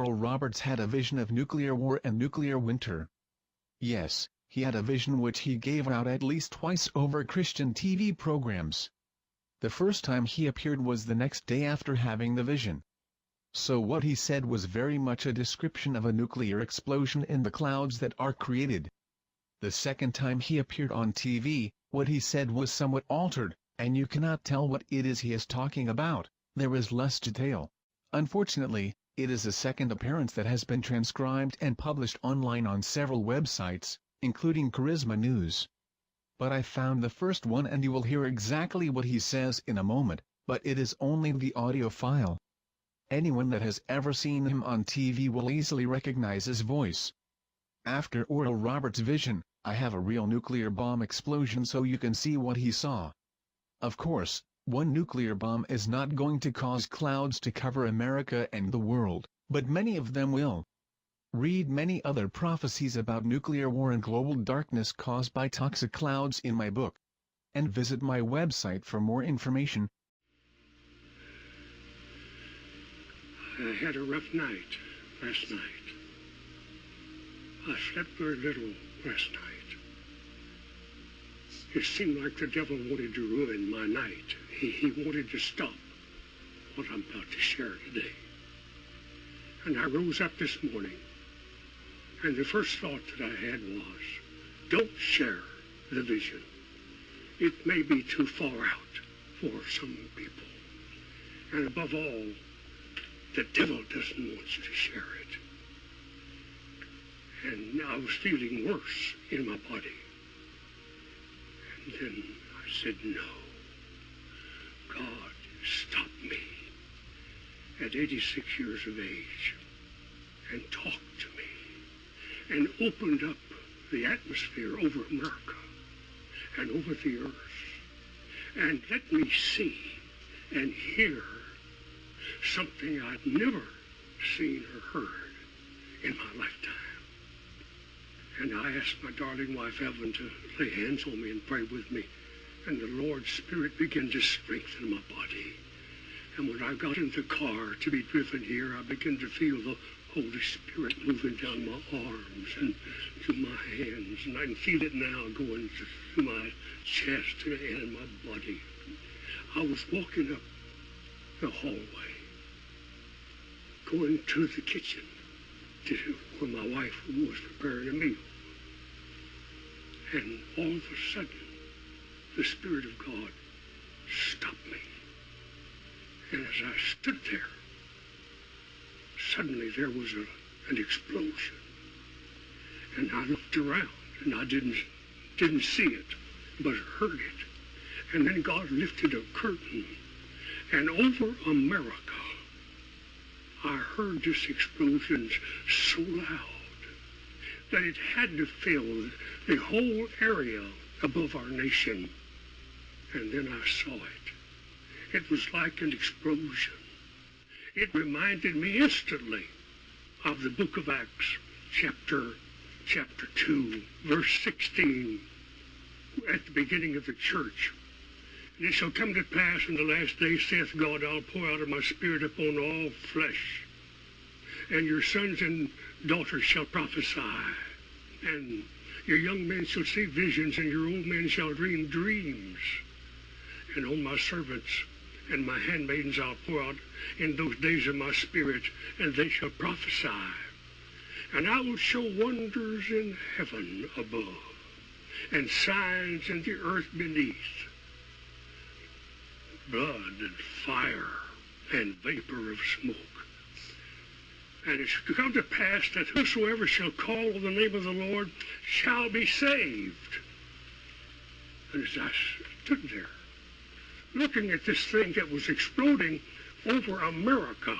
Oral Roberts had a vision of nuclear war and nuclear winter. Yes, he had a vision which he gave out at least twice over Christian TV programs. The first time he appeared was the next day after having the vision. So what he said was very much a description of a nuclear explosion in the clouds that are created. The second time he appeared on TV, what he said was somewhat altered, and you cannot tell what it is he is talking about. There is less detail. Unfortunately, it is a second appearance that has been transcribed and published online on several websites, including Charisma News. But I found the first one and you will hear exactly what he says in a moment, but it is only the audio file. Anyone that has ever seen him on TV will easily recognize his voice. After Oral Roberts' vision, I have a real nuclear bomb explosion so you can see what he saw. Of course, one nuclear bomb is not going to cause clouds to cover America and the world, but many of them will. Read many other prophecies about nuclear war and global darkness caused by toxic clouds in my book. And visit my website for more information. I had a rough night last night. I slept very little last night. It seemed like the devil wanted to ruin my night. He wanted to stop what I'm about to share today. And I rose up this morning, and the first thought that I had was, don't share the vision. It may be too far out for some people. And above all, the devil doesn't want you to share it. And I was feeling worse in my body. And then I said, no. God, stop me at 86 years of age and talk to me and opened up the atmosphere over America and over the earth and let me see and hear something I'd never seen or heard in my lifetime. And I asked my darling wife, Evelyn, to lay hands on me and pray with me. And the Lord's Spirit began to strengthen my body. And when I got in the car to be driven here, I began to feel the Holy Spirit moving down my arms and to my hands. And I can feel it now going through my chest and my body. I was walking up the hallway, going to the kitchen where my wife was preparing a meal. And all of a sudden, the Spirit of God stopped me. And as I stood there, suddenly there was an explosion. And I looked around, and I didn't see it, but heard it. And then God lifted a curtain, and over America, I heard this explosion so loud that it had to fill the whole area above our nation. And then I saw it. It was like an explosion. It reminded me instantly of the book of Acts, chapter 2, verse 16, at the beginning of the church. And it shall come to pass in the last days, saith God, I'll pour out of my Spirit upon all flesh. And your sons and daughters shall prophesy. And your young men shall see visions, and your old men shall dream dreams. And on my servants and my handmaidens I'll pour out in those days of my Spirit, and they shall prophesy. And I will show wonders in heaven above, and signs in the earth beneath, blood and fire and vapor of smoke. And it shall come to pass that whosoever shall call on the name of the Lord shall be saved. And as I stood there, looking at this thing that was exploding over America,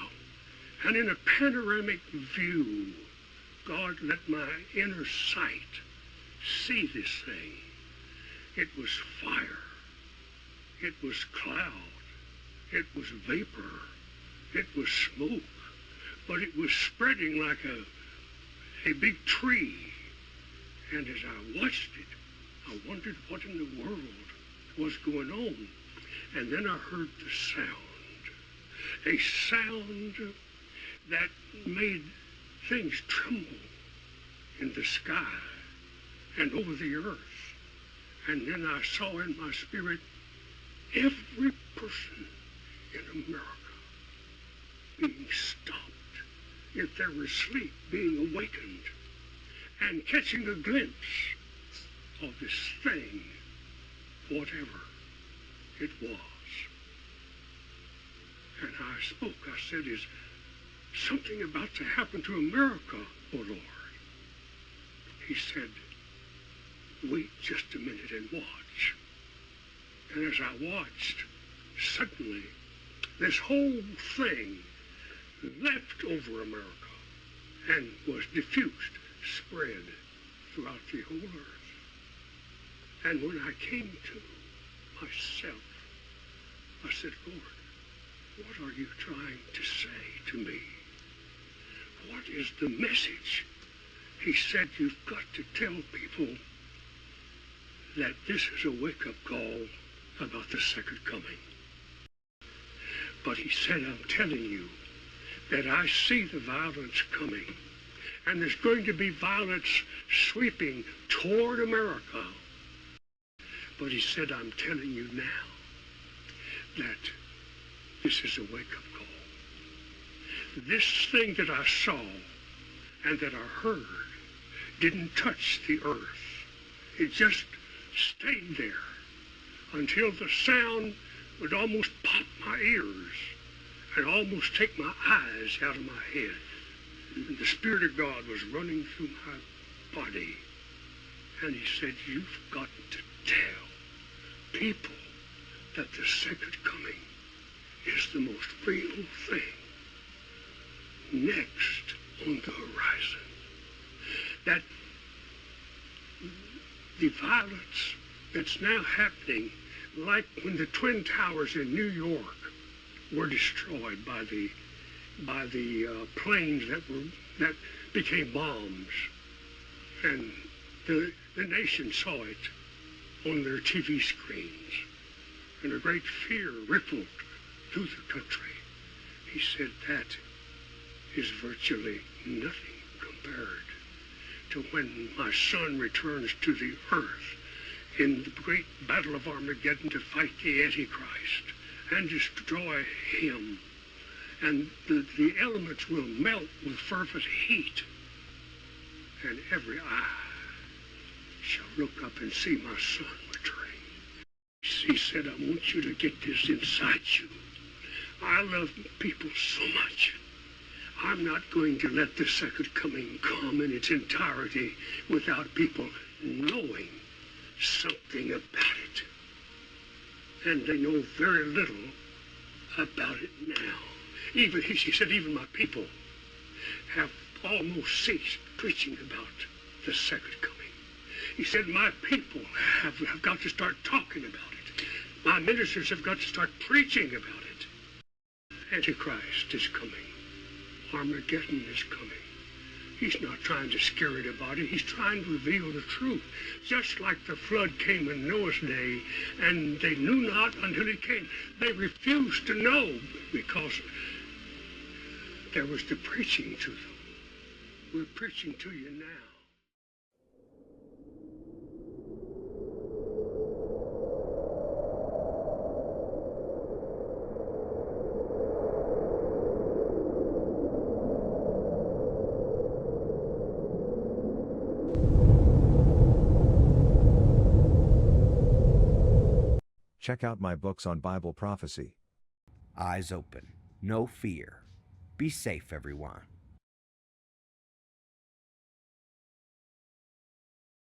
and in a panoramic view, God let my inner sight see this thing. It was fire. It was cloud. It was vapor. It was smoke. But it was spreading like a big tree. And as I watched it, I wondered what in the world was going on. And then I heard the sound. A sound that made things tremble in the sky and over the earth. And then I saw in my spirit every person in America being stopped, if they were asleep, being awakened, and catching a glimpse of this thing, whatever it was. And I spoke, I said, is something about to happen to America, oh Lord? He said, wait just a minute and watch. And as I watched, suddenly this whole thing left over America and was diffused, spread throughout the whole earth. And when I came to myself, I said, Lord, what are you trying to say to me? What is the message? He said, you've got to tell people that this is a wake-up call about the second coming. But he said, I'm telling you that I see the violence coming, and there's going to be violence sweeping toward America. But he said, I'm telling you now that this is a wake-up call. This thing that I saw and that I heard didn't touch the earth. It just stayed there until the sound would almost pop my ears and almost take my eyes out of my head. And the Spirit of God was running through my body. And he said, you've got to tell people that the second coming is the most real thing next on the horizon. That the violence that's now happening, like when the Twin Towers in New York were destroyed by the planes that became bombs, and the nation saw it on their TV screens, and a great fear rippled through the country. He said that is virtually nothing compared to when my son returns to the earth in the great battle of Armageddon to fight the Antichrist and destroy him. And the elements will melt with fervent heat, and every eye shall look up and see my son returning. He said, I want you to get this inside you. I love people so much. I'm not going to let the second coming come in its entirety without people knowing something about it. And they know very little about it now. Even, he said, even my people have almost ceased preaching about the second coming. He said, my people have got to start talking about it. My ministers have got to start preaching about it. Antichrist is coming. Armageddon is coming. He's not trying to scare anybody. He's trying to reveal the truth. Just like the flood came in Noah's day, and they knew not until it came. They refused to know because there was the preaching to them. We're preaching to you now. Check out my books on Bible prophecy. Eyes open, no fear. Be safe, everyone.